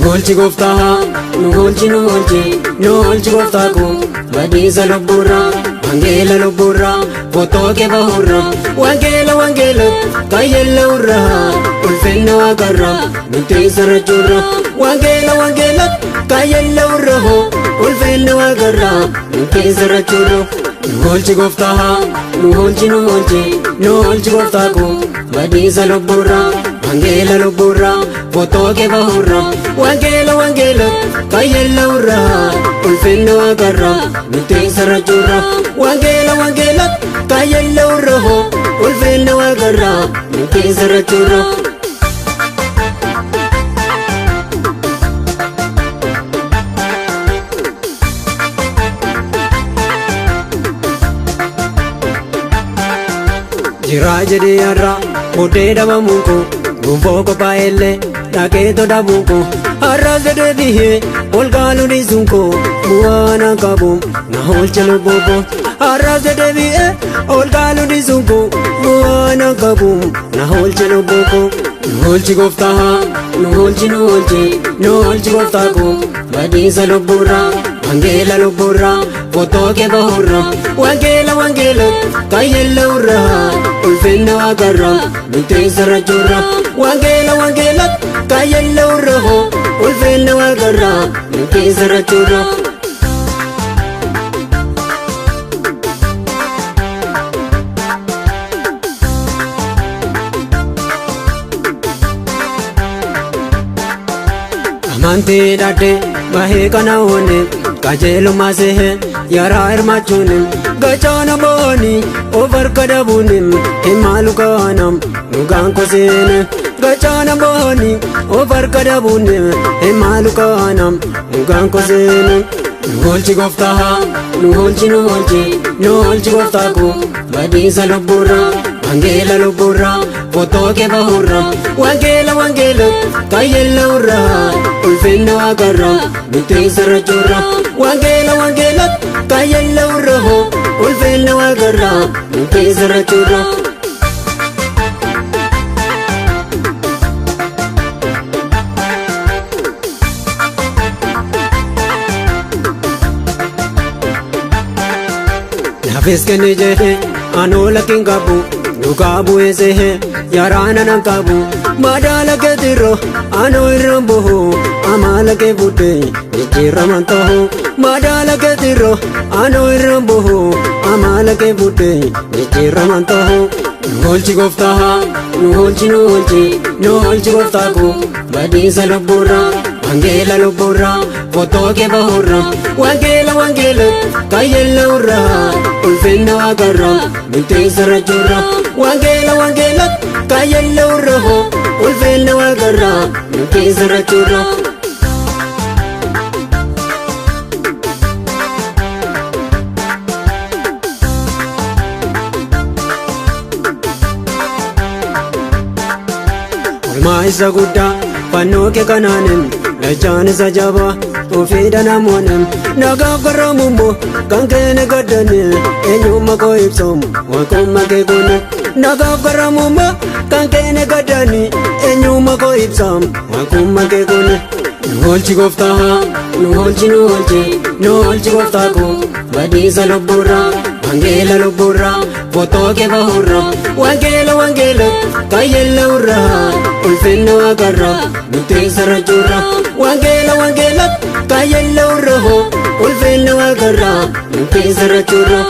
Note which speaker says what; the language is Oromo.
Speaker 1: Nolchi goftaa, nolchi goftaa ko badiisa lubburra, wangeela lubburra, fotoke bahurra, wangeela kayyella urra, ulfinna waaqarra, nuti sarachurra, wangeela kayyella urra, ulfinna waaqarra, nuti sarachurra. Nolchi goftaa, nolchi goftaa ko badiisa lubburra, wangeela lubburra, fotoke bahurra, wangeela kayyella urra, ulfinna waaqarra, nuti sarachurra, wangeela kayyella urra, ulfinna waaqarra, nuti sarachurra. Jiraa jedhee har'a boodee dhabamuun koo gonfoo qophaa'ellee dhaqee todhabuun koo har'as deddeebi'ee ol kaaluu dhiisuun koo bu'aa na qabu na oolcha lubbuu koo har'as deddeebi'ee ol kaaluu dhiisuun koo bu'aa na qabu na oolcha lubbuu koo. Nolchi goftaa, nolchi goftaa koo badiisa lubburra, wangeela lubburra, fotoke bahurra, wangeela kayyella urra, ulfinna waaqarra, nuti sarachurra, wangeela kayyella urra, ulfinna waaqarra, nuti sarachurra. Amantii dhaadhee bahee kana oone qajeelummaa seehee yaraa hirmaachuun gachaana booni of harka dhabuun himaalu kaanam dhugaan koseene gachaana booni of harka dhabuun himaalu kaanam dhugaan koseene. Nolchi goftaa, nolchi goftaa ko badiisa lubburra, wangeela lubburra, fotoke bahurra, wangeela kayyella urra, ulfinna waaqarra, nuti sarachurra, wangeela kayyella urra, ulfinna waaqarra, nuti sarachurra. Nafis kenne jedhe anoola kin qabu dhugaa bu'ee sehe yaraana nan qabu madaala keetirro anoo irraan buhu amaala kee fuudhee jijjiiraman ta'u madaala keetirro anoo irraan buhu amaala kee fuudhee jijjiiraman ta'u. Nolchi goftaa, nolchi goftaa ko badiisa lubburra, wangeela lubburra, fotoke bahurra, wangeela kayyella urra, ulfinna waaqarra, nuti sarachurra, wangeela kayyella urra, ulfinna waaqarra, nuti sarachurra. Olmaa isa guddaa fannoo kee kanaanin lachaan isa jabaa ofiidha namoonni nagaaf garraamummoo kan keenya gaddani eenyummaa koo ibsoomu waaqummaa kee goone nagaaf garraamummoo kan keenya gaddani eenyummaa koo ibsoomu waaqummaa kee goone. Nolchi goftaa, nolchi goftaa ko badiisa lubburra, wangeela lubburra, fotoke bahurra, wangeela kayyella urra, ulfinna waaqarra, nuti sarachurra, wangeela kayyella urra, ulfinna waaqarra, nuti sarachurra.